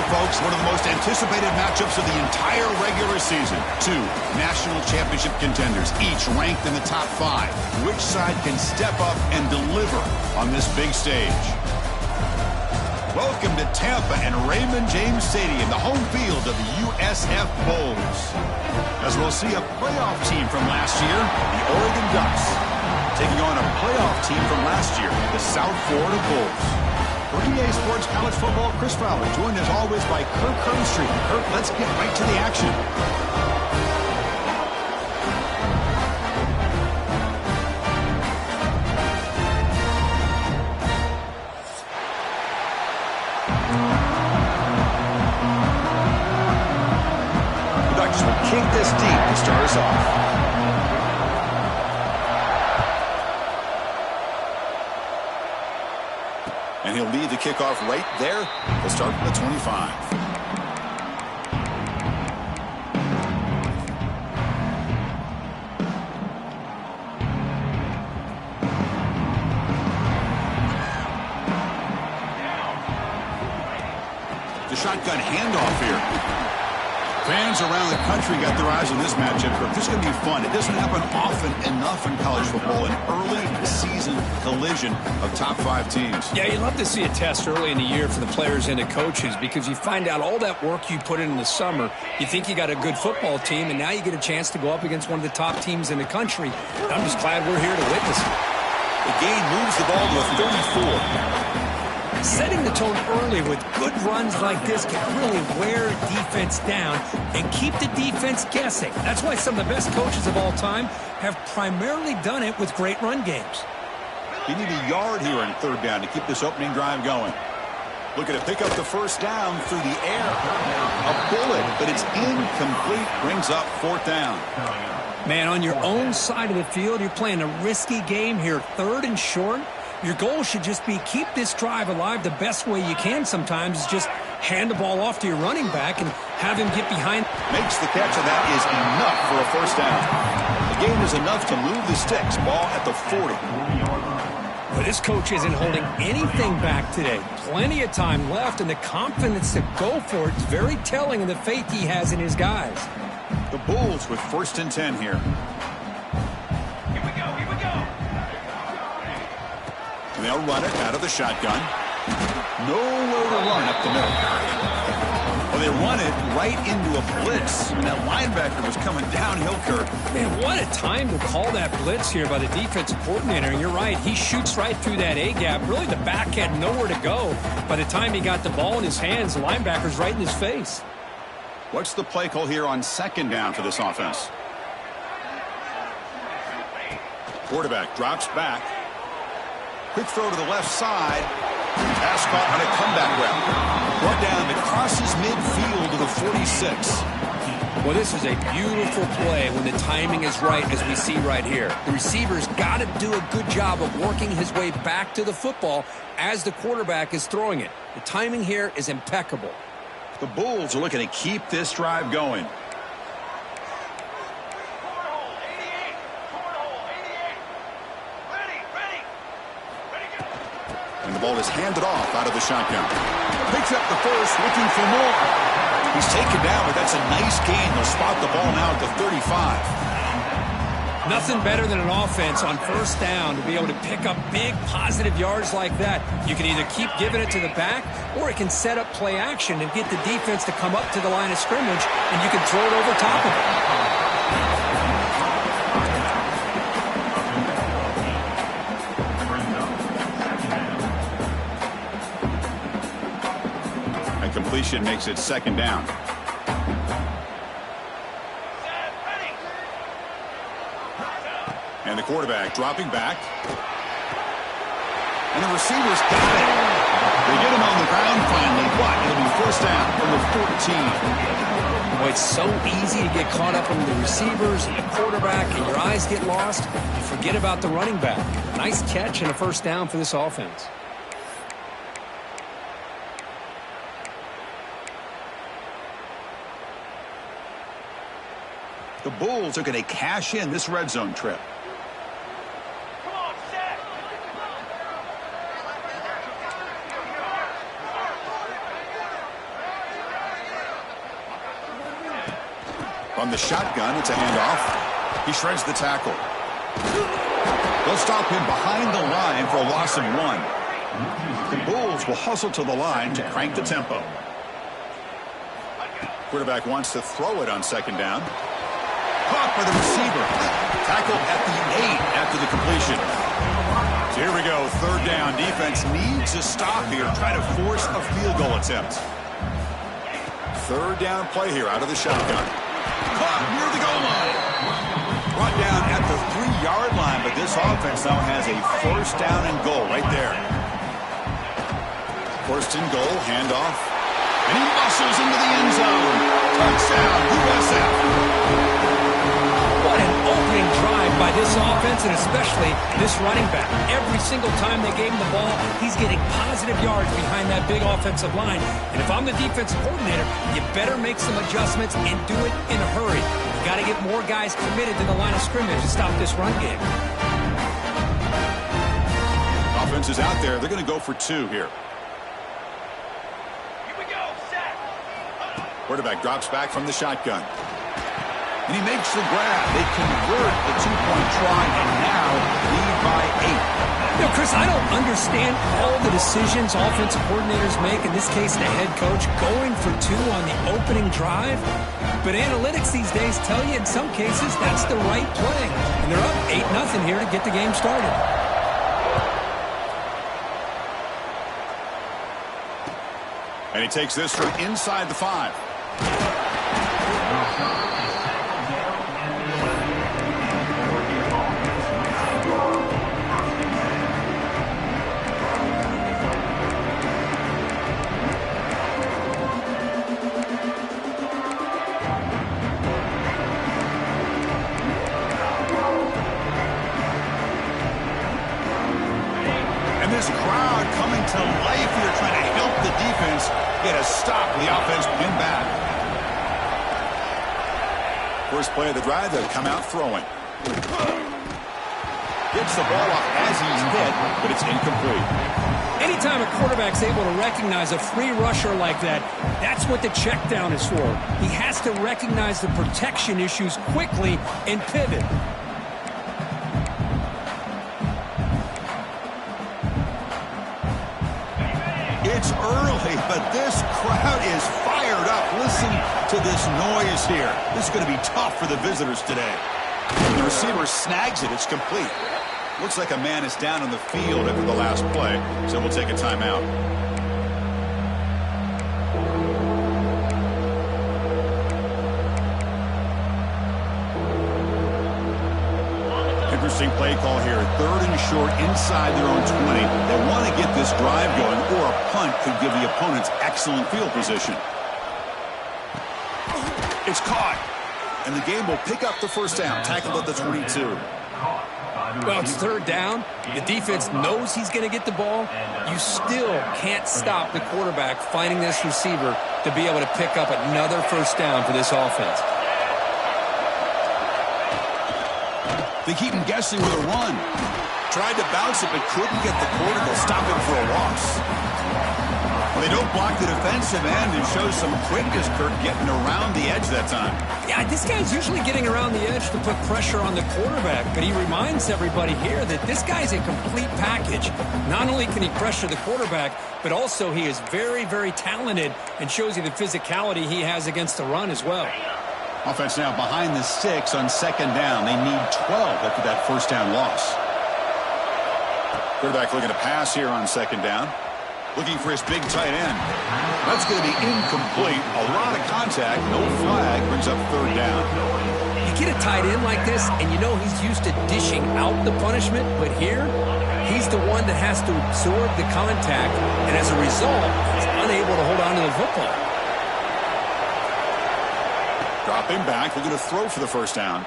folks, one of the most anticipated matchups of the entire regular season. Two national championship contenders, each ranked in the top 5. Which side can step up and deliver on this big stage? Welcome to Tampa and Raymond James Stadium, the home field of the USF Bulls. As we'll see a playoff team from last year, the Oregon Ducks, taking on a playoff team from last year, the South Florida Bulls. For EA Sports College Football, Chris Fowler, joined as always by Kirk Herbstreit. Kirk, let's get right to the action. The Ducks will kick this deep to start us off. And he'll lead the kickoff right there. He'll start from the 25. The shotgun handoff here. Fans around the country got their eyes on this matchup. This is going to be fun. It doesn't happen often enough in college football, an early season collision of top 5 teams. Yeah, you love to see a test early in the year for the players and the coaches because you find out all that work you put in the summer. You think you got a good football team, and now you get a chance to go up against one of the top teams in the country. And I'm just glad we're here to witness it. The game moves the ball to a 34. Setting the tone early with good runs like this can really wear defense down and keep the defense guessing. That's why some of the best coaches of all time have primarily done it with great run games. You need a yard here in third down to keep this opening drive going. Looking to pick up the first down through the air. A bullet, but it's incomplete. Brings up fourth down. Man, on your own side of the field, you're playing a risky game here. Third and short. Your goal should just be keep this drive alive the best way you can sometimes is just hand the ball off to your running back and have him get behind. Makes the catch, and that is enough for a first down. The gain is enough to move the sticks. Ball at the 40. But this coach isn't holding anything back today. Plenty of time left, and the confidence to go for it is very telling of the faith he has in his guys. The Bulls with first and 10 here. And they'll run it out of the shotgun. Nowhere to run up the middle. Well, they run it right into a blitz. And that linebacker was coming downhill, Kirk. Man, what a time to call that blitz here by the defensive coordinator. And you're right, he shoots right through that A-gap. Really, the back had nowhere to go. By the time he got the ball in his hands, the linebacker's right in his face. What's the play call here on second down for this offense? Quarterback drops back. Quick throw to the left side. Pass caught on a comeback route. Brought down across his midfield to the 46. Well, this is a beautiful play when the timing is right, as we see right here. The receiver's got to do a good job of working his way back to the football as the quarterback is throwing it. The timing here is impeccable. The Bulls are looking to keep this drive going. And the ball is handed off out of the shotgun. Picks up the first, looking for more. He's taken down, but that's a nice gain. They'll spot the ball now at the 35. Nothing better than an offense on first down to be able to pick up big positive yards like that. You can either keep giving it to the back, or it can set up play action and get the defense to come up to the line of scrimmage, and you can throw it over top of it. Completion makes it second down. And the quarterback dropping back. And the receivers got it. They get him on the ground finally. What? It'll be first down from the 14. Boy, it's so easy to get caught up in the receivers and the quarterback, and your eyes get lost. You forget about the running back. Nice catch and a first down for this offense. The Bulls are going to cash in this red zone trip. From the shotgun, it's a handoff. He shreds the tackle. They'll stop him behind the line for a loss of 1. The Bulls will hustle to the line to crank the tempo. Quarterback wants to throw it on second down. Caught by the receiver. Tackled at the 8 after the completion. So here we go, third down. Defense needs a stop here. Try to force a field goal attempt. Third down play here out of the shotgun. Caught near the goal line. Brought down at the 3-yard line, but this offense now has a first down and goal right there. First and goal, handoff. And he muscles into the end zone. Touchdown, USF. What an opening drive by this offense, and especially this running back. Every single time they gave him the ball, he's getting positive yards behind that big offensive line. And if I'm the defensive coordinator, you better make some adjustments and do it in a hurry. You got to get more guys committed to the line of scrimmage to stop this run game. Offense is out there. They're going to go for 2 here. Quarterback drops back from the shotgun. And he makes the grab. They convert the 2-point try and now lead by 8. You know, Chris, I don't understand all the decisions offensive coordinators make, in this case the head coach, going for 2 on the opening drive. But analytics these days tell you in some cases that's the right play. And they're up 8-0 here to get the game started. And he takes this from inside the 5. And this crowd coming to life here, trying to help the defense get a stop. The offense pinned back. First play of the drive, they'll come out throwing. Gets the ball off as he's hit, but it's incomplete. Anytime a quarterback's able to recognize a free rusher like that, that's what the check down is for. He has to recognize the protection issues quickly and pivot. It's early, but this crowd is fired up. Listen to this noise here. This is going to be tough for the visitors today. The receiver snags it. It's complete. Looks like a man is down on the field after the last play, so we'll take a timeout. Interesting play call here. Third and short inside their own 20. They want to get this drive going, or a punt could give the opponents excellent field position. It's caught. And the game will pick up the first down. Tackled at the 22. Well, it's third down. The defense knows he's going to get the ball. You still can't stop the quarterback finding this receiver to be able to pick up another first down for this offense. They keep him guessing with a run. Tried to bounce it, but couldn't get the quarter to stop him for a loss. Well, they don't block the defensive end and show some quickness, Kirk, getting around the edge that time. Yeah, this guy's usually getting around the edge to put pressure on the quarterback, but he reminds everybody here that this guy's a complete package. Not only can he pressure the quarterback, but also he is very, very talented and shows you the physicality he has against the run as well. Offense now behind the 6 on second down. They need 12 after that first down loss. Quarterback looking to pass here on second down. Looking for his big tight end. That's going to be incomplete. A lot of contact. No flag. Brings up third down. You get a tight end like this, and you know he's used to dishing out the punishment, but here, he's the one that has to absorb the contact, and as a result, he's unable to hold on to the football. Dropping back, looking to throw for the first down.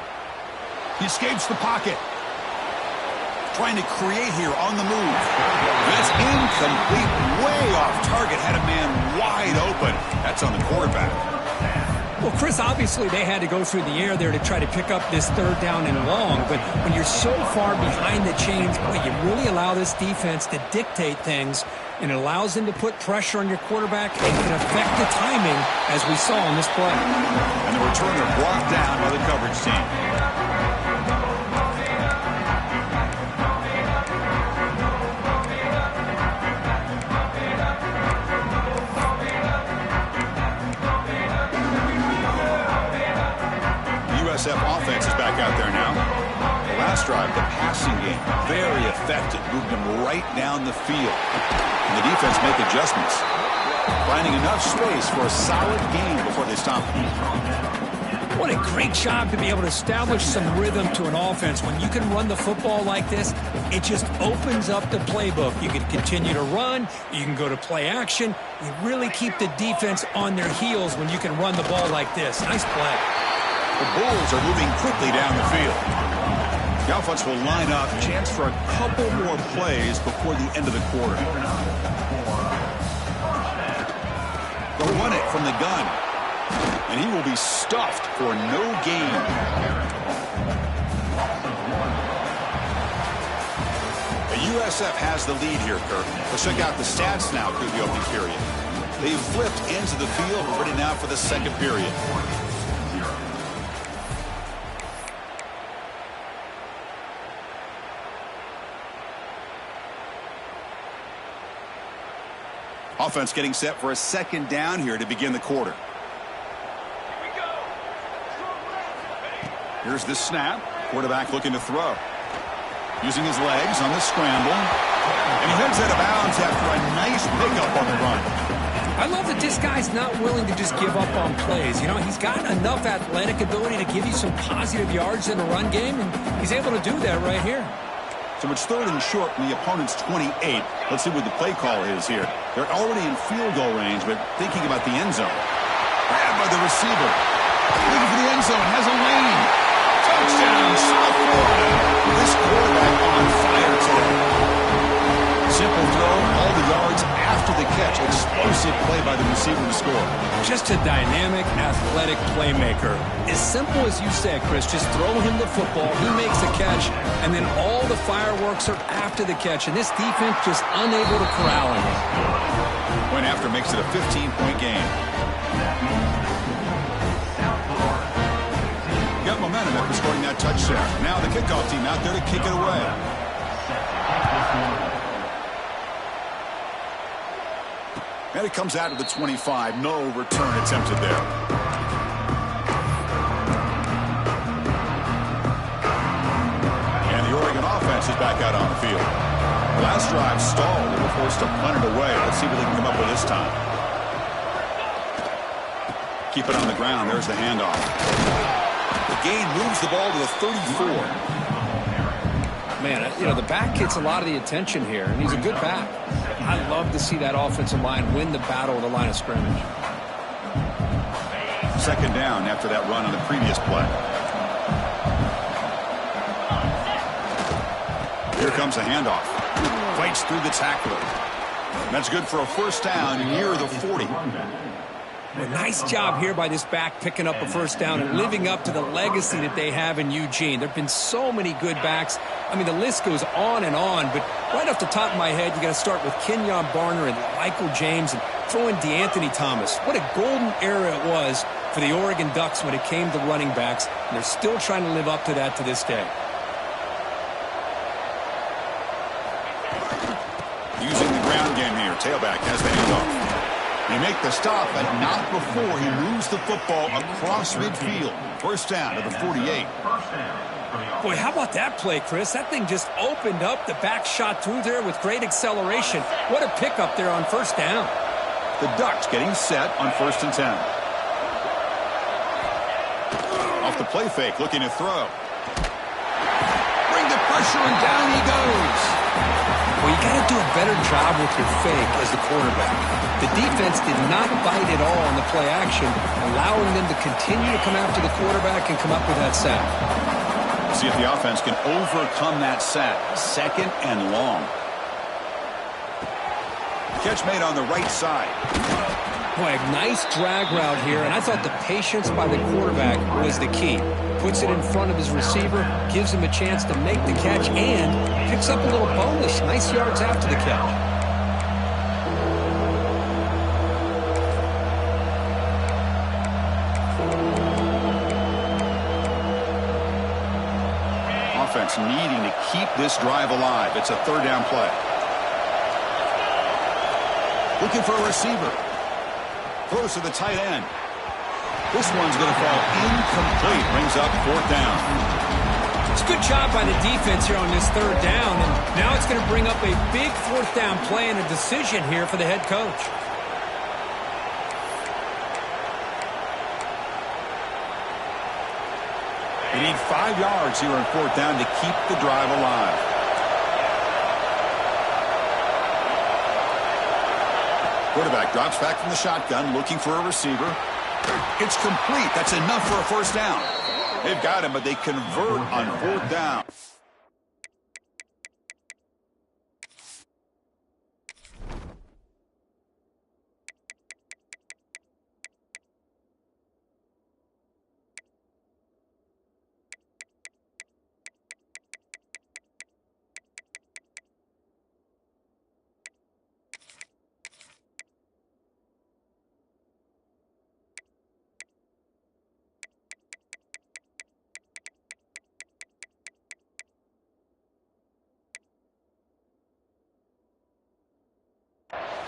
He escapes the pocket. Trying to create here on the move. That's incomplete. Way off target. Had a man wide open. That's on the quarterback. Well, Chris, obviously they had to go through the air there to try to pick up this third down and long, but when you're so far behind the chains, boy, you really allow this defense to dictate things, and it allows them to put pressure on your quarterback and can affect the timing, as we saw in this play. And the returner brought down by the coverage team. USF offense is back out there now. The last drive, the passing game, very effective. Moved them right down the field. And the defense make adjustments. Finding enough space for a solid game before they stop. What a great job to be able to establish some rhythm to an offense. When you can run the football like this, it just opens up the playbook. You can continue to run. You can go to play action. You really keep the defense on their heels when you can run the ball like this. Nice play. The Bulls are moving quickly down the field. The offense will line up. Chance for a couple more plays before the end of the quarter. They'll run it from the gun. And he will be stuffed for no gain. The USF has the lead here, Kirk. Let's check out the stats now through the opening period. They've flipped into the field, ready now for the second period. Offense getting set for a second down here to begin the quarter. Here's the snap. Quarterback looking to throw. Using his legs on the scramble. And he heads out of bounds after a nice pickup on the run. I love that this guy's not willing to just give up on plays. You know, he's got enough athletic ability to give you some positive yards in the run game, and he's able to do that right here. So it's third and short from the opponent's 28. Let's see what the play call is here. They're already in field goal range, but thinking about the end zone. Grabbed by the receiver. Looking for the end zone. Has a lane. Touchdown, South Florida. This quarterback on fire today. Simple throw, all the yards after the catch. Explosive play by the receiver to score. Just a dynamic, athletic playmaker. As simple as you said, Chris, just throw him the football, he makes a catch, and then all the fireworks are after the catch, and this defense just unable to corral him. Point after makes it a 15-point game. Got momentum after scoring that touchdown. Now the kickoff team out there to kick it away. And it comes out of the 25. No return attempted there. And the Oregon offense is back out on the field. Last drive stalled. They were forced to punt it away. Let's see what they can come up with this time. Keep it on the ground. There's the handoff. The gain moves the ball to the 34. Man, you know, the back gets a lot of the attention here, and he's a good back. I love to see that offensive line win the battle of the line of scrimmage. Second down after that run on the previous play. Here comes the handoff. Fights through the tackler. That's good for a first down near the 40. A nice job here by this back picking up a first down and living up to the legacy that they have in Eugene. There have been so many good backs. I mean, the list goes on, but right off the top of my head, you got to start with Kenyon Barner and Michael James and throw in DeAnthony Thomas. What a golden era it was for the Oregon Ducks when it came to running backs, and they're still trying to live up to that to this day. Using the ground game here. Tailback has the handoff. They make the stop, but not before he moves the football across midfield. First down to the 48. Boy, how about that play, Chris? That thing just opened up. The back shot through there with great acceleration. What a pickup there on first down. The Ducks getting set on 1st and 10. Off the play fake, looking to throw. Bring the pressure, and down he goes. Well, you got to do a better job with your fake as the quarterback. The defense did not bite at all on the play action, allowing them to continue to come after the quarterback and come up with that sack. See if the offense can overcome that sack. Second and long. Catch made on the right side. Boy, a nice drag route here, and I thought the patience by the quarterback was the key. Puts it in front of his receiver, gives him a chance to make the catch, and picks up a little bonus. Nice yards after the catch. Offense needing to keep this drive alive. It's a third down play. Looking for a receiver. Throws to the tight end. This one's going to fall incomplete. Brings up fourth down. It's a good job by the defense here on this third down. And now it's going to bring up a big fourth down play and a decision here for the head coach. They need 5 yards here on fourth down to keep the drive alive. Quarterback drops back from the shotgun, looking for a receiver. It's complete. That's enough for a first down. They've got him, but they convert on fourth down.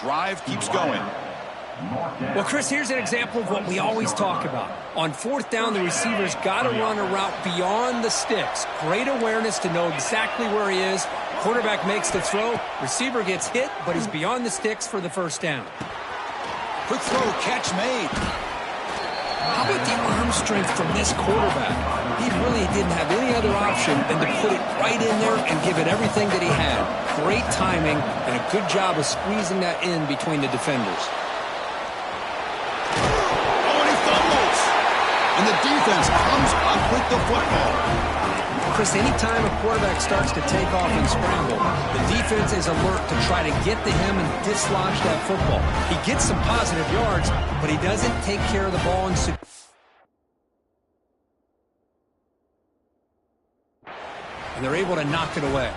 Drive keeps going. Well, Chris, here's an example of what we always talk about. On fourth down, the receiver's got to run a route beyond the sticks. Great awareness to know exactly where he is. Quarterback makes the throw. Receiver gets hit, but he's beyond the sticks for the first down. Quick throw, catch made. How about the arm strength from this quarterback? He really didn't have any other option than to put it right in there and give it everything that he had. Great timing and a good job of squeezing that in between the defenders. Oh, and he fumbles. And the defense comes up with the football. Chris, anytime a quarterback starts to take off and scramble, the defense is alert to try to get to him and dislodge that football. He gets some positive yards, but he doesn't take care of the ball and they're able to knock it away.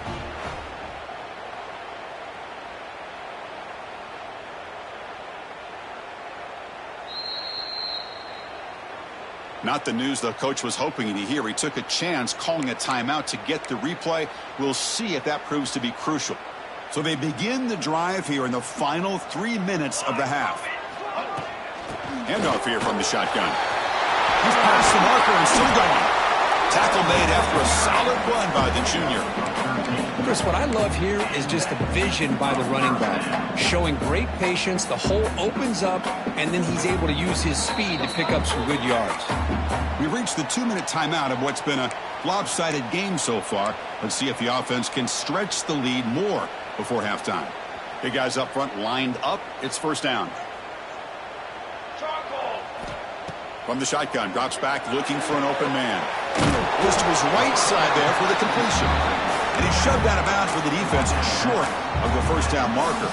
Not the news the coach was hoping to hear. He took a chance calling a timeout to get the replay. We'll see if that proves to be crucial. So they begin the drive here in the final 3 minutes of the half. Handoff here from the shotgun. He's past the marker and still going. Tackle made after a solid run by the junior. Chris, what I love here is just the vision by the running back. Showing great patience, the hole opens up, and then he's able to use his speed to pick up some good yards. We've reached the 2-minute timeout of what's been a lopsided game so far. Let's see if the offense can stretch the lead more before halftime. Big guys up front lined up. It's first down. From the shotgun, drops back looking for an open man. Goes to his right side there for the completion. And he's shoved out of bounds for the defense short of the first down marker.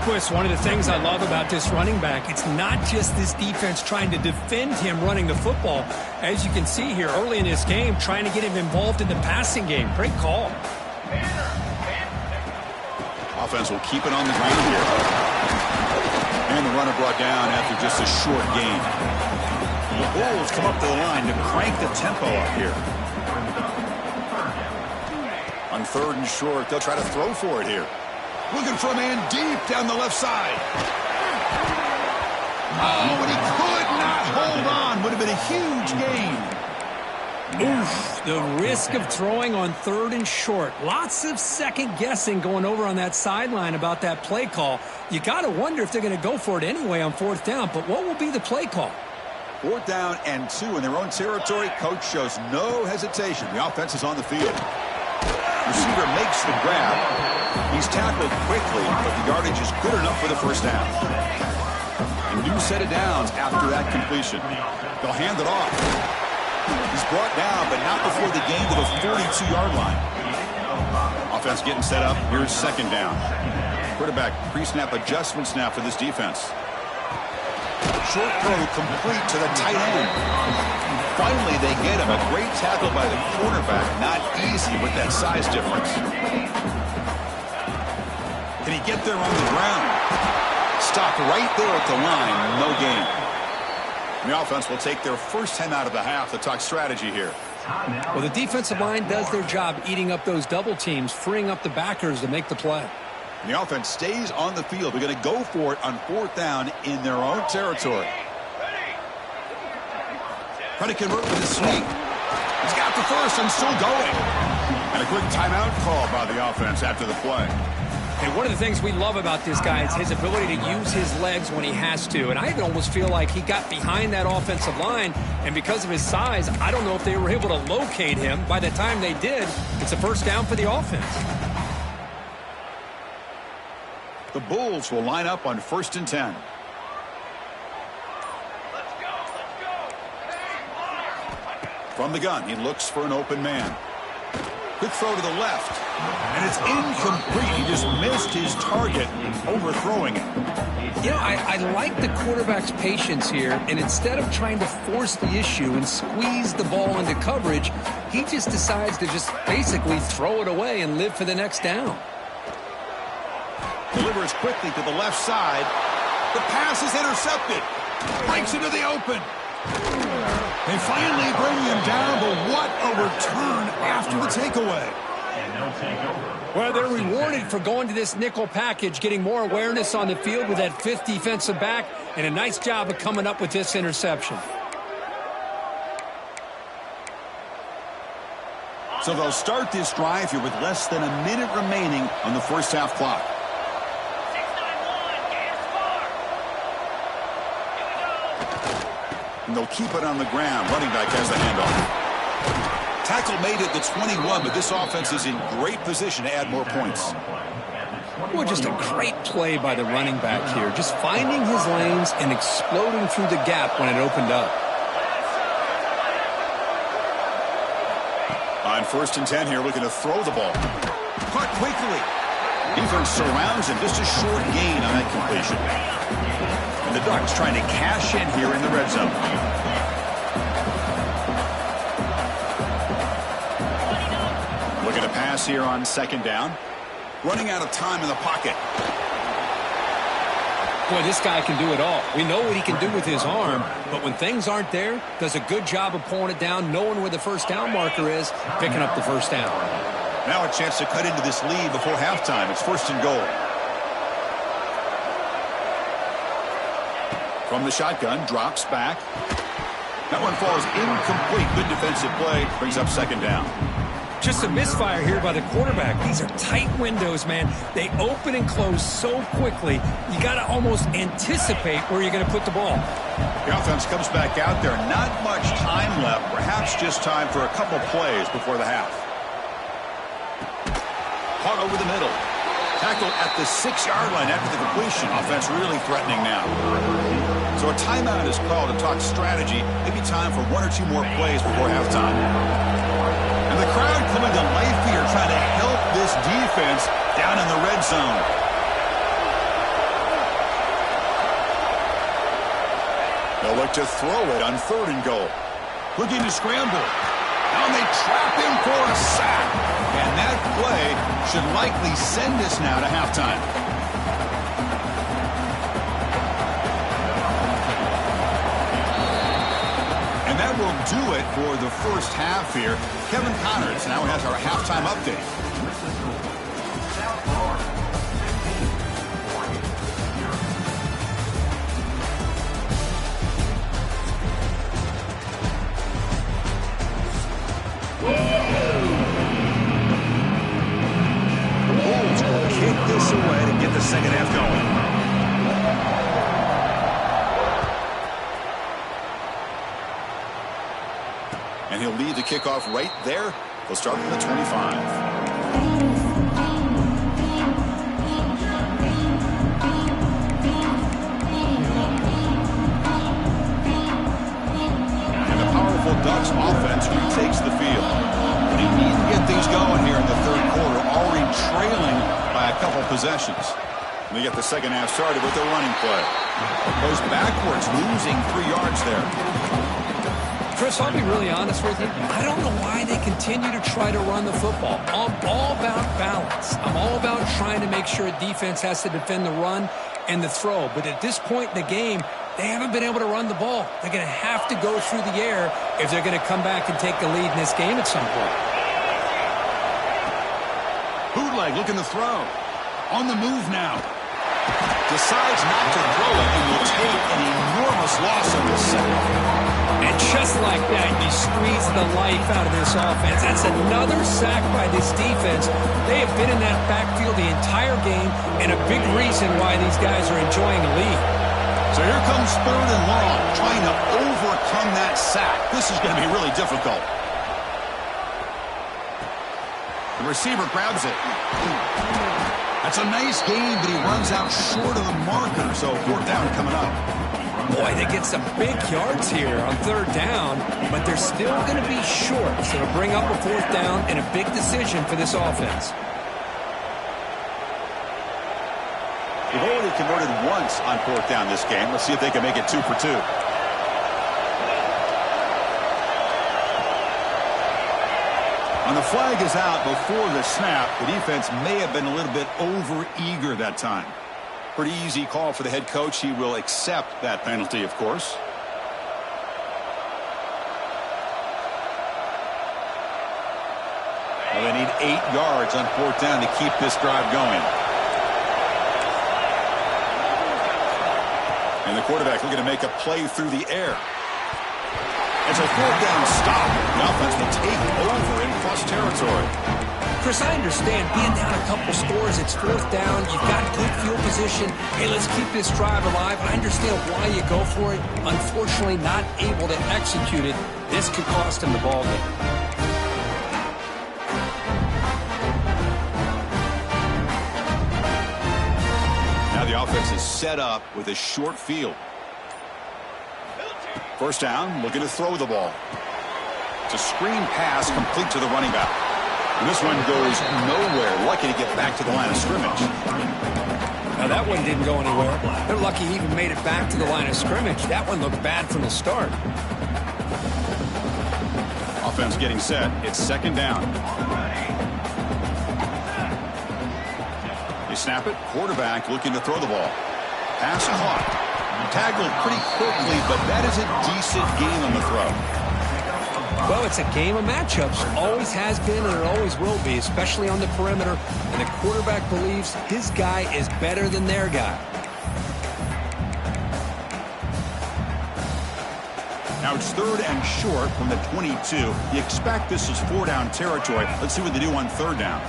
Chris, one of the things I love about this running back, it's not just this defense trying to defend him running the football. As you can see here early in this game, trying to get him involved in the passing game. Great call. Offense will keep it on the ground here. And the runner brought down after just a short gain. The Bulls come up to the line to crank the tempo up here. On third and short, they'll try to throw for it here. Looking for a man deep down the left side. Oh, and he could not hold on. Would have been a huge gain. Oof, the risk of throwing on third and short. Lots of second guessing going over on that sideline about that play call. You got to wonder if they're going to go for it anyway on fourth down, but what will be the play call? Fourth down and 2 in their own territory. Coach shows no hesitation. The offense is on the field. Receiver makes the grab. He's tackled quickly, but the yardage is good enough for the first down. A new set of downs after that completion. They'll hand it off. He's brought down, but not before the gain to the 42-yard line. Offense getting set up. Here's second down. Quarterback pre-snap adjustments now for this defense. short throw complete to the tight end. Finally, they get him. A great tackle by the cornerback. Not easy with that size difference. Can he get there on the ground? Stopped right there at the line. No gain. The offense will take their first 10 out of the half to talk strategy here. Well, the defensive line does their job eating up those double teams, freeing up the backers to make the play. The offense stays on the field. They're going to go for it on 4th down in their own territory. Trying to convert with his sneak. He's got the first and still going. And a quick timeout call by the offense after the play. And one of the things we love about this guy is his ability to use his legs when he has to. And I almost feel like he got behind that offensive line, and because of his size, I don't know if they were able to locate him. By the time they did, it's a first down for the offense. The Bulls will line up on 1st and 10. From the gun, he looks for an open man. Quick throw to the left, and it's incomplete. He just missed his target, overthrowing it. You know, I like the quarterback's patience here, and instead of trying to force the issue and squeeze the ball into coverage, he just decides to just basically throw it away and live for the next down. Delivers quickly to the left side. The pass is intercepted. Breaks into the open. They finally bring him down, but what a return after the takeaway. Well, they're rewarded for going to this nickel package, getting more awareness on the field with that 5th defensive back, and a nice job of coming up with this interception. So they'll start this drive here with less than a minute remaining on the first half clock. And they'll keep it on the ground. Running back has the handoff. Tackle made at the 21, but this offense is in great position to add more points. Well, just a great play by the running back here. Just finding his lanes and exploding through the gap when it opened up. On 1st and 10 here, looking to throw the ball. Caught quickly. Defense surrounds him. Just a short gain on that completion. And the Ducks trying to cash in here in the red zone. Looking to pass here on 2nd down. Running out of time in the pocket. Boy, this guy can do it all. We know what he can do with his arm, but when things aren't there, does a good job of pulling it down, knowing where the first down marker is, picking up the first down. Now a chance to cut into this lead before halftime. It's 1st and goal. From the shotgun, drops back. That one falls incomplete. Good defensive play. Brings up 2nd down. Just a misfire here by the quarterback. These are tight windows, man. They open and close so quickly. You got to almost anticipate where you're going to put the ball. The offense comes back out there. Not much time left. Perhaps just time for a couple plays before the half. Caught over the middle. Tackled at the 6-yard line after the completion. Offense really threatening now. So a timeout is called to talk strategy. Maybe time for 1 or 2 more plays before halftime. And the crowd coming to life here, trying to help this defense down in the red zone. They'll look to throw it on 3rd and goal. Looking to scramble. Now they trap him for a sack. And that play should likely send us now to halftime. And that will do it for the first half here. Kevin Connors now has our halftime update. The Bulls will kick this away to get the second half going. And he'll lead the kickoff right there. They'll start from the 25. And the powerful Ducks offense retakes the field. They need to get things going here in the 3rd quarter, already trailing by a couple possessions. And they get the second half started with their running play. Goes backwards, losing 3 yards there. Chris, I'll be really honest with you. I don't know why they continue to try to run the football. I'm all about balance. I'm all about trying to make sure a defense has to defend the run and the throw. But at this point in the game, they haven't been able to run the ball. They're going to have to go through the air if they're going to come back and take the lead in this game at some point. Bootleg looking to throw. On the move now. Decides not to throw it and will take an enormous loss on this sack. And just like that, you squeeze the life out of this offense. That's another sack by this defense. They have been in that backfield the entire game, and a big reason why these guys are enjoying a lead. So here comes 3rd and long, trying to overcome that sack. This is going to be really difficult. The receiver grabs it. That's a nice gain, but he runs out short of the marker, so 4th down coming up. Boy, they get some big yards here on 3rd down, but they're still going to be short, so it'll bring up a 4th down and a big decision for this offense. They've already converted once on 4th down this game. Let's see if they can make it 2 for 2. And the flag is out before the snap. The defense may have been a little bit over-eager that time. Pretty easy call for the head coach. He will accept that penalty, of course. Well, they need 8 yards on 4th down to keep this drive going. And the quarterback looking to make a play through the air. It's a 4th down stop. The offense will take over in plus territory. Chris, I understand being down a couple scores, it's 4th down, you've got good field position. Hey, let's keep this drive alive. I understand why you go for it. Unfortunately, not able to execute it. This could cost him the ball game. Now the offense is set up with a short field. 1st down, looking to throw the ball. It's a screen pass complete to the running back. And this one goes nowhere. Lucky to get back to the line of scrimmage. Now that one didn't go anywhere. They're lucky he even made it back to the line of scrimmage. That one looked bad from the start. Offense getting set. It's 2nd down. They snap it. Quarterback looking to throw the ball. Pass caught. Tackled pretty quickly, but that is a decent gain on the throw. Well, it's a game of matchups. Always has been and it always will be, especially on the perimeter. And the quarterback believes his guy is better than their guy. Now it's 3rd and short from the 22. You expect this is 4-down territory. Let's see what they do on 3rd down.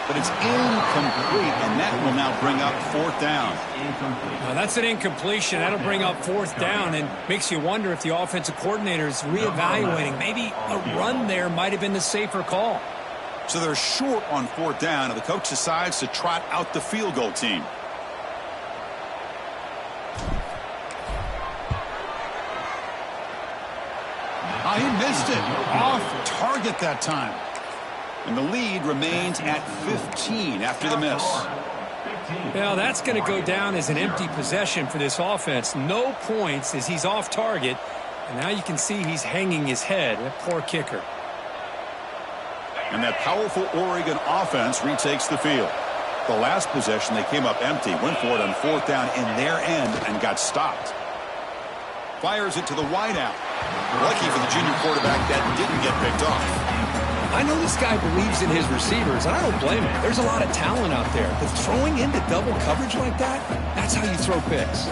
But it's incomplete, and that will now bring up 4th down. Now that's an incompletion. That'll bring up 4th down and makes you wonder if the offensive coordinator is reevaluating. Maybe a run there might have been the safer call. So they're short on 4th down, and the coach decides to trot out the field goal team. Oh, he missed it. Off target that time. And the lead remains at 15 after the miss. Well, that's going to go down as an empty possession for this offense. No points as he's off target. And now you can see he's hanging his head. That poor kicker. And that powerful Oregon offense retakes the field. The last possession, they came up empty, went for it on 4th down in their end and got stopped. Fires it to the wideout. Lucky for the junior quarterback that didn't get picked off. I know this guy believes in his receivers, and I don't blame him. There's a lot of talent out there. But throwing into double coverage like that, that's how you throw picks.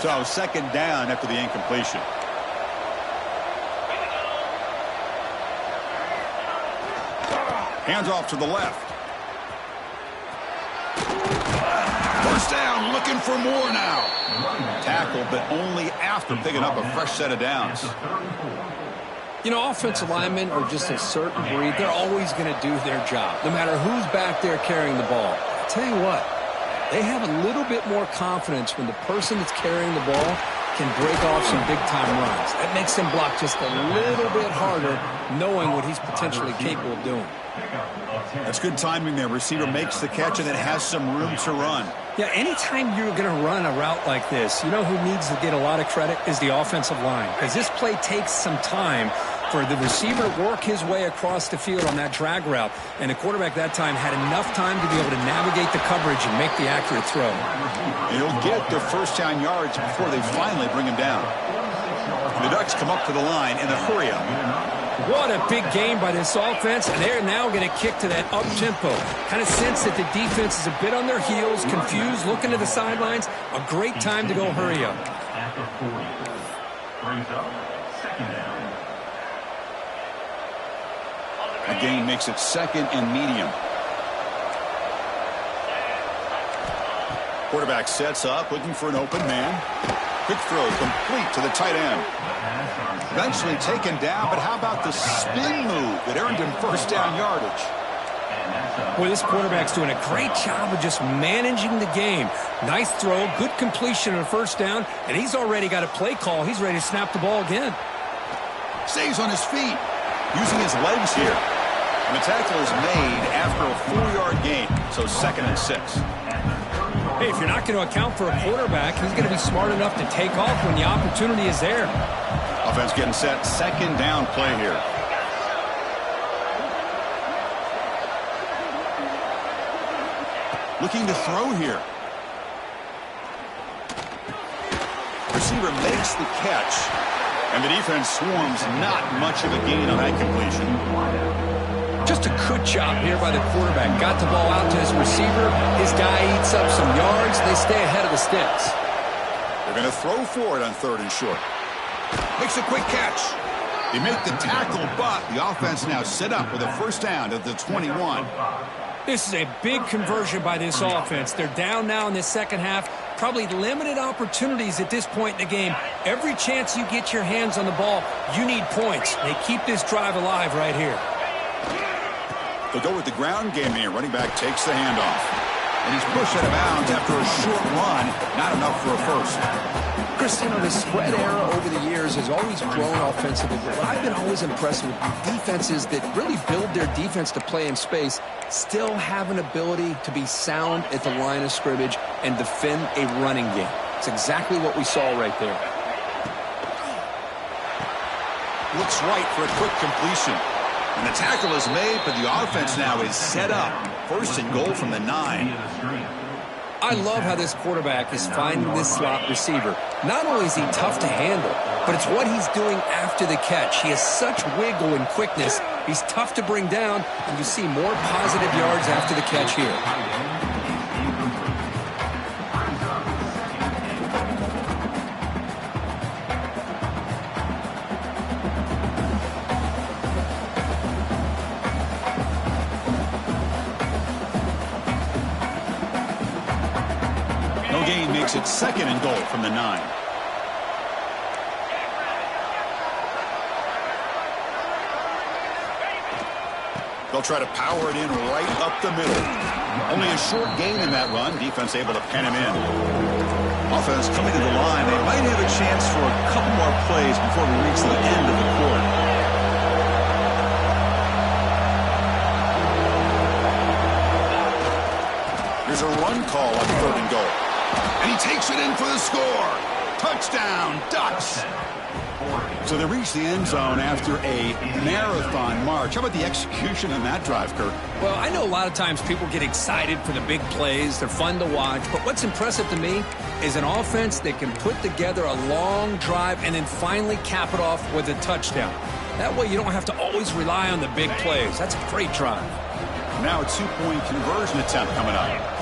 So 2nd down after the incompletion. Hands off to the left. 1st down, looking for more now. Tackled, but only after picking up a fresh set of downs. You know, offensive linemen are just a certain breed. They're always going to do their job, no matter who's back there carrying the ball. I'll tell you what, they have a little bit more confidence when the person that's carrying the ball can break off some big-time runs. That makes him block just a little bit harder, knowing what he's potentially capable of doing. That's good timing there. Receiver makes the catch and then has some room to run. Yeah, anytime you're going to run a route like this, you know who needs to get a lot of credit is the offensive line, because this play takes some time for the receiver to work his way across the field on that drag route, and the quarterback that time had enough time to be able to navigate the coverage and make the accurate throw. And he'll get their first down yards before they finally bring him down. And the Ducks come up to the line in a hurry-up. What a big game by this offense, and they're now going to kick to that up-tempo. Kind of sense that the defense is a bit on their heels, confused, looking to the sidelines. A great time to go hurry up. The gain makes it 2nd and medium. Quarterback sets up, looking for an open man. Quick throw complete to the tight end. Eventually taken down, but how about the spin move that earned him first down yardage? Well, this quarterback's doing a great job of just managing the game. Nice throw, good completion on a first down, and he's already got a play call. He's ready to snap the ball again. Stays on his feet, using his legs here. And the tackle is made after a 4-yard gain, so 2nd and 6. Hey, if you're not going to account for a quarterback, he's going to be smart enough to take off when the opportunity is there. Offense getting set, 2nd down play here. Looking to throw here. Receiver makes the catch, and the defense swarms not much of a gain on that completion. Just a good job here by the quarterback. Got the ball out to his receiver. His guy eats up some yards. They stay ahead of the sticks. They're going to throw for it on 3rd and short. Makes a quick catch. They make the tackle, but the offense now set up with a first down at the 21. This is a big conversion by this offense. They're down now in the second half. Probably limited opportunities at this point in the game. Every chance you get your hands on the ball, you need points. They keep this drive alive right here. They'll go with the ground game here. Running back takes the handoff. And he's pushed out of bounds after a short run. Not enough for a first. Chris, you know, the spread era over the years has always grown offensively. But what I've been always impressed with defenses that really build their defense to play in space still have an ability to be sound at the line of scrimmage and defend a running game. It's exactly what we saw right there. Looks right for a quick completion. And the tackle is made, but the offense now is set up. 1st and goal from the 9. I love how this quarterback is finding this slot receiver. Not only is he tough to handle, but it's what he's doing after the catch. He has such wiggle and quickness. He's tough to bring down, and you see more positive yards after the catch here. Gain makes it 2nd and goal from the 9. They'll try to power it in right up the middle. Only a short gain in that run. Defense able to pen him in. Offense coming to the line. They might have a chance for a couple more plays before we reach the end of the quarter. Here's a run call on 3rd and goal. And he takes it in for the score. Touchdown, Ducks. So they reach the end zone after a marathon march. How about the execution on that drive, Kurt? Well, I know a lot of times people get excited for the big plays. They're fun to watch. But what's impressive to me is an offense that can put together a long drive and then finally cap it off with a touchdown. That way you don't have to always rely on the big plays. That's a great drive. Now a 2-point conversion attempt coming up.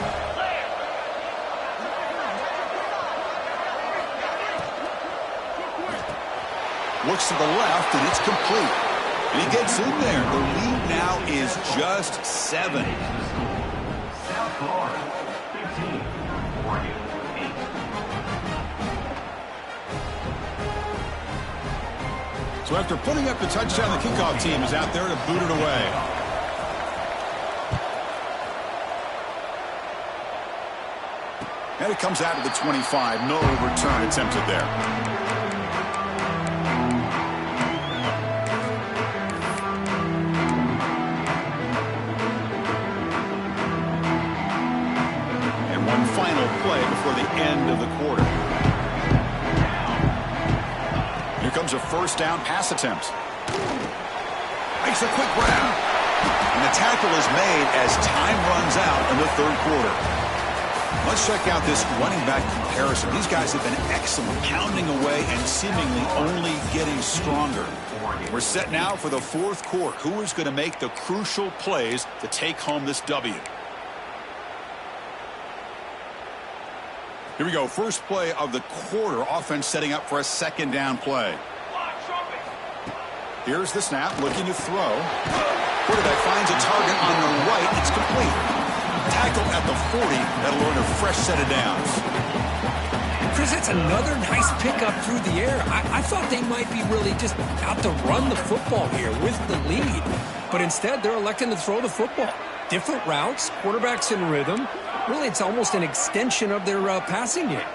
Looks to the left, and it's complete. And he gets in there. The lead now is just 7. So after putting up the touchdown, the kickoff team is out there to boot it away. And it comes out to the 25. No return attempted there. And one final play before the end of the quarter. Here comes a first down pass attempt. Makes a quick grab. And the tackle is made as time runs out in the third quarter. Let's check out this running back comparison. These guys have been excellent, pounding away and seemingly only getting stronger. We're set now for the fourth quarter. Who is going to make the crucial plays to take home this W? Here we go. First play of the quarter. Offense setting up for a second down play. Here's the snap, looking to throw. Quarterback finds a target on the right. It's complete. Tackle at the 40. That'll earn a fresh set of downs. Chris, that's another nice pickup through the air. I thought they might be really just out to run the football here with the lead. But instead, they're electing to throw the football. Different routes, quarterbacks in rhythm. Really, it's almost an extension of their passing game.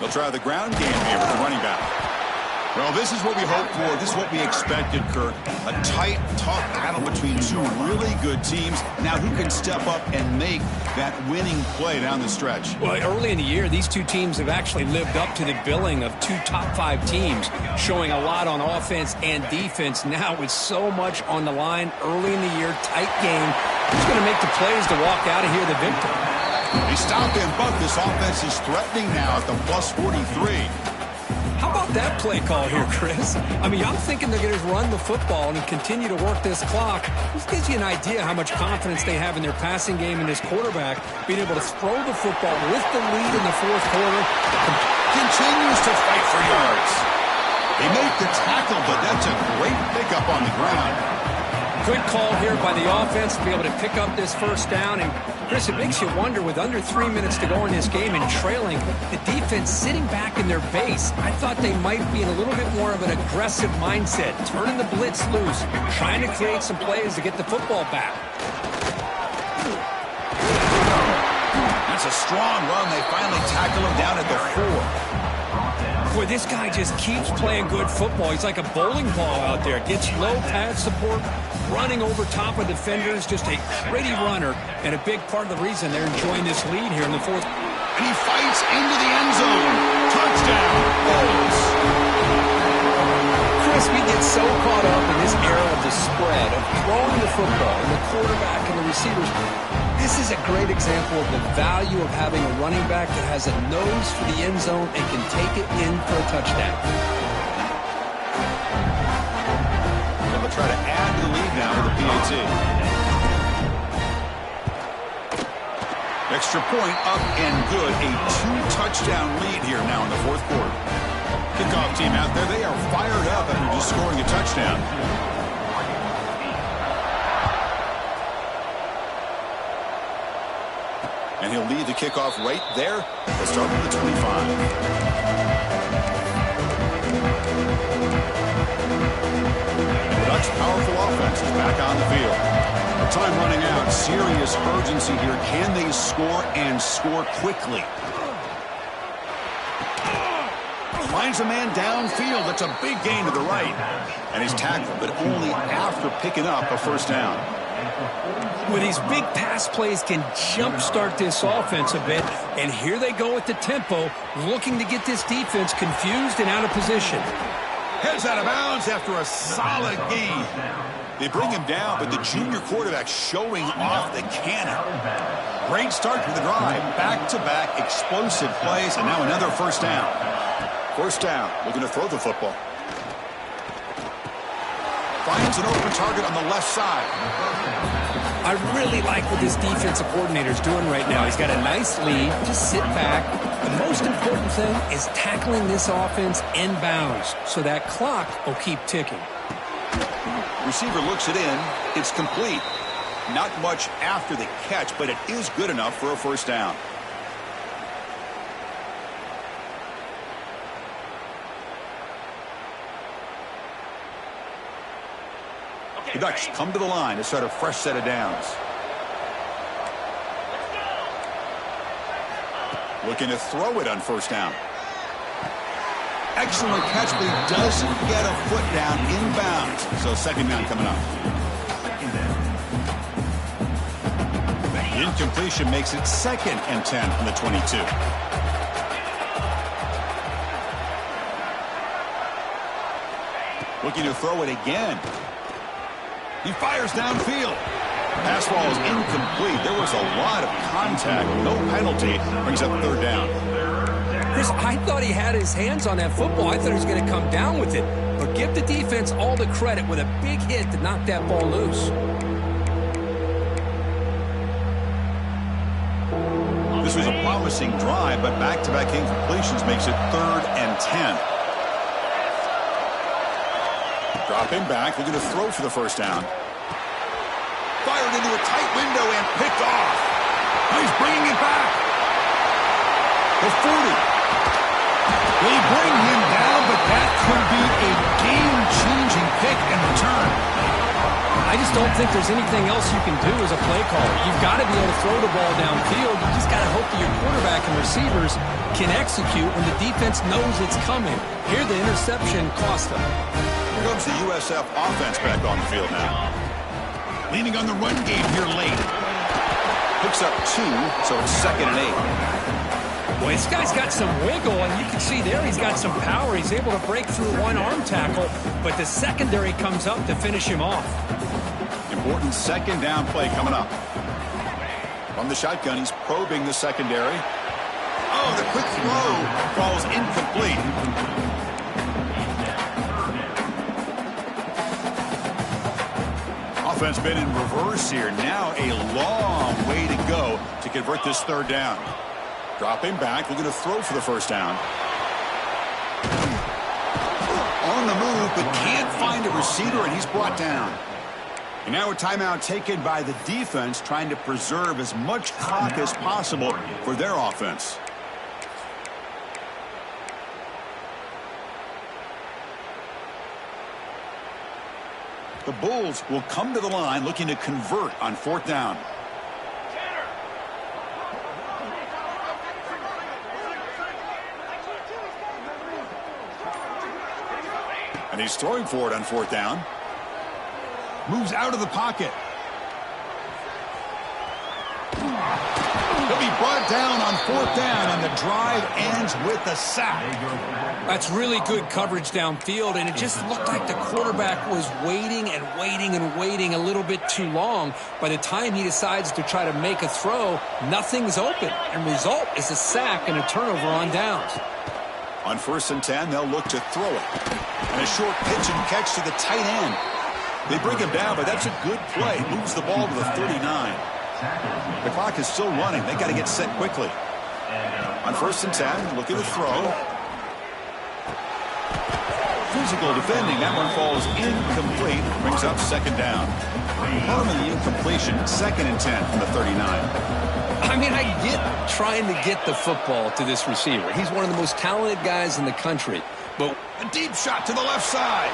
They'll try the ground game here with the running back. Well, this is what we hoped for. This is what we expected, Kirk. A tight, tough battle between two really good teams. Now, who can step up and make that winning play down the stretch? Well, early in the year, these two teams have actually lived up to the billing of two top-5 teams, showing a lot on offense and defense. Now, with so much on the line early in the year, tight game, who's going to make the plays to walk out of here the victor? They stop him, but this offense is threatening now at the plus 43. How about that play call here, Chris? I mean, I'm thinking they're going to run the football and continue to work this clock. This gives you an idea how much confidence they have in their passing game and this quarterback being able to throw the football with the lead in the fourth quarter. Continues to fight for yards. They make the tackle, but that's a great pickup on the ground. Good call here by the offense to be able to pick up this first down. And, Chris, it makes you wonder, with under 3 minutes to go in this game and trailing, the defense sitting back in their base. I thought they might be in a little bit more of an aggressive mindset, turning the blitz loose, trying to create some plays to get the football back. That's a strong run. They finally tackle him down at the 4. Boy, this guy just keeps playing good football. He's like a bowling ball out there. Gets low pad support, running over top of defenders. Just a gritty runner, and a big part of the reason they're enjoying this lead here in the fourth. And he fights into the end zone. Touchdown, Bulls. Chris, we get so caught up in this era of the spread, of throwing the football, and the quarterback and the receivers. This is a great example of the value of having a running back that has a nose for the end zone and can take it in for a touchdown. They'll try to add to the lead now with the PAT. Extra point up and good. A 2-touchdown lead here now in the fourth quarter. Kickoff team out there. They are fired up after just scoring a touchdown. And he'll lead the kickoff right there. Let's start with the 25. The Ducks' powerful offense is back on the field. The time running out. Serious urgency here. Can they score and score quickly? Finds a man downfield. That's a big gain to the right. And he's tackled, but only after picking up a first down. With these big pass plays can jumpstart this offense a bit. And here they go at the tempo, looking to get this defense confused and out of position. Heads out of bounds after a solid gain. They bring him down, but the junior quarterback showing off the cannon. Great start to the drive. Back-to-back explosive plays, and now another first down. First down, looking to throw the football. Finds an open target on the left side. I really like what this defensive coordinator is doing right now. He's got a nice lead. Just sit back. The most important thing is tackling this offense inbounds so that clock will keep ticking. Receiver looks it in. It's complete. Not much after the catch, but it is good enough for a first down. The Ducks come to the line to start a fresh set of downs. Looking to throw it on first down. Excellent catch, but he doesn't get a foot down inbounds. So second down coming up. The incompletion makes it 2nd and 10 from the 22. Looking to throw it again. He fires downfield. Pass ball is incomplete. There was a lot of contact. No penalty. Brings up third down. Chris, I thought he had his hands on that football. I thought he was going to come down with it. But give the defense all the credit with a big hit to knock that ball loose. This was a promising drive, but back-to-back incompletions makes it 3rd and 10. Dropping back, looking to throw for the first down. Fired into a tight window and picked off. He's bringing it back. The 40. They bring him down, but that could be a game-changing pick and return. I just don't think there's anything else you can do as a play caller. You've got to be able to throw the ball downfield. You just got to hope that your quarterback and receivers can execute when the defense knows it's coming. Here, the interception cost them. Here comes the USF offense back on the field now. Leaning on the run game here late. Picks up 2, so it's 2nd and 8. Boy, this guy's got some wiggle, and you can see there he's got some power. He's able to break through one arm tackle, but the secondary comes up to finish him off. Important second down play coming up. From the shotgun, he's probing the secondary. Oh, the quick throw falls incomplete. Offense been in reverse here. Now a long way to go to convert this third down. Dropping back, looking to throw for the first down. On the move, but can't find a receiver, and he's brought down. And now a timeout taken by the defense, trying to preserve as much clock as possible for their offense. The Bulls will come to the line looking to convert on 4th down. And he's throwing for it on 4th down. Moves out of the pocket. He'll be brought down on 4th down, and the drive ends with a sack. That's really good coverage downfield, and it just looked like the quarterback was waiting and waiting and waiting a little bit too long. By the time he decides to try to make a throw, nothing's open, and result is a sack and a turnover on downs. On 1st and 10, they'll look to throw it. And a short pitch and catch to the tight end. They bring him down, but that's a good play. Moves the ball to the 39. The clock is still running. They got to get set quickly. On 1st and 10, looking to throw. Physical defending. That one falls incomplete. Brings up 2nd down. Problem in the incompletion. 2nd and 10 from the 39. I mean, I get trying to get the football to this receiver. He's one of the most talented guys in the country. But a deep shot to the left side.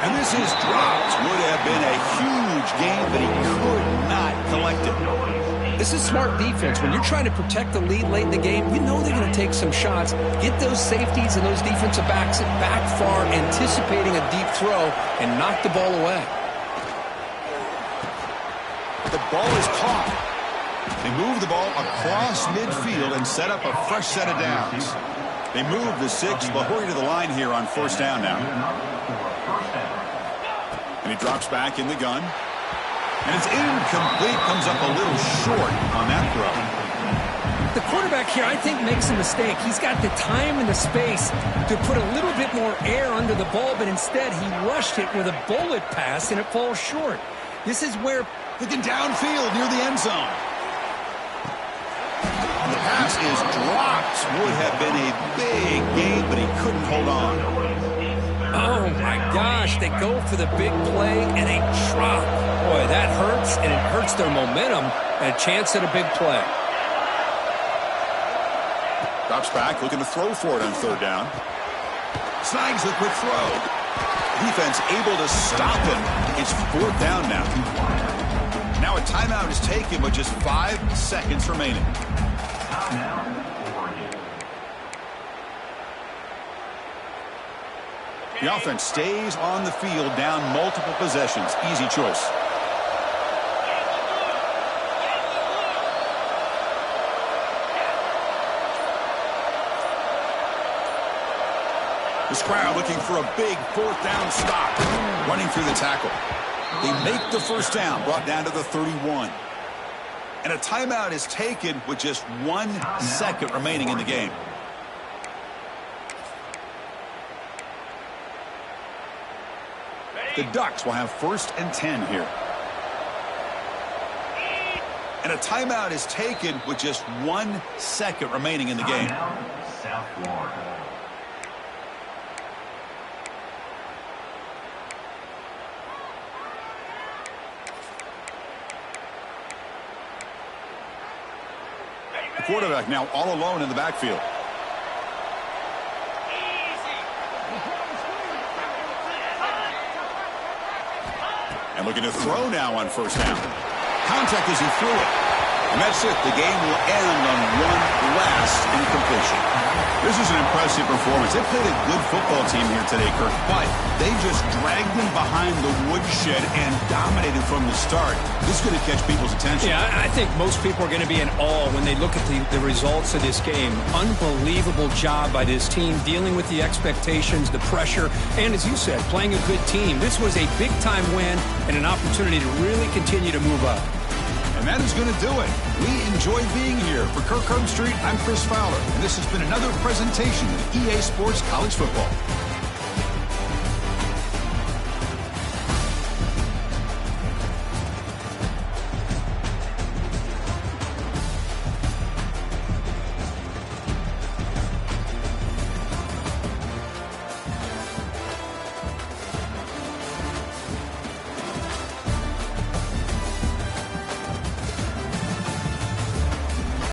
And this is dropped. Would have been a huge game, but he could not collect it. This is smart defense. When you're trying to protect the lead late in the game, you know they're going to take some shots. Get those safeties and those defensive backs back far, anticipating a deep throw, and knock the ball away. The ball is caught. They move the ball across midfield and set up a fresh set of downs. They move the 6. They'll hurry to the line here on 1st down now. And he drops back in the gun. And it's incomplete. Comes up a little short on that throw. The quarterback here, I think, makes a mistake. He's got the time and the space to put a little bit more air under the ball, but instead he rushed it with a bullet pass, and it falls short. This is where... Looking downfield near the end zone. The pass is dropped. Would have been a big game, but he couldn't hold on. Oh, my gosh. They go for the big play, and they drop. Boy, that hurts, and it hurts their momentum and a chance at a big play. Drops back, looking to throw for it on 3rd down. Snags the quick throw. Defense able to stop him. It's 4th down now. Now a timeout is taken with just 5 seconds remaining. The offense stays on the field, down multiple possessions. Easy choice. This crowd looking for a big 4th down stop. Running through the tackle. They make the first down, brought down to the 31. And a timeout is taken with just 1 second remaining in the game. The Ducks will have 1st and 10 here. And a timeout is taken with just 1 second remaining in the game. South Florida. The quarterback now all alone in the backfield. And looking to throw now on 1st down. Contact as he threw it. And that's it. The game will end on one last incompletion. This is an impressive performance. They played a good football team here today, Kirk, but they just dragged them behind the woodshed and dominated from the start. This is going to catch people's attention. Yeah, I think most people are going to be in awe when they look at the results of this game. Unbelievable job by this team dealing with the expectations, the pressure, and as you said, playing a good team. This was a big-time win and an opportunity to really continue to move up. And that is going to do it. We enjoy being here. For Kirk Herbstreit, I'm Chris Fowler, and this has been another presentation of EA Sports College Football.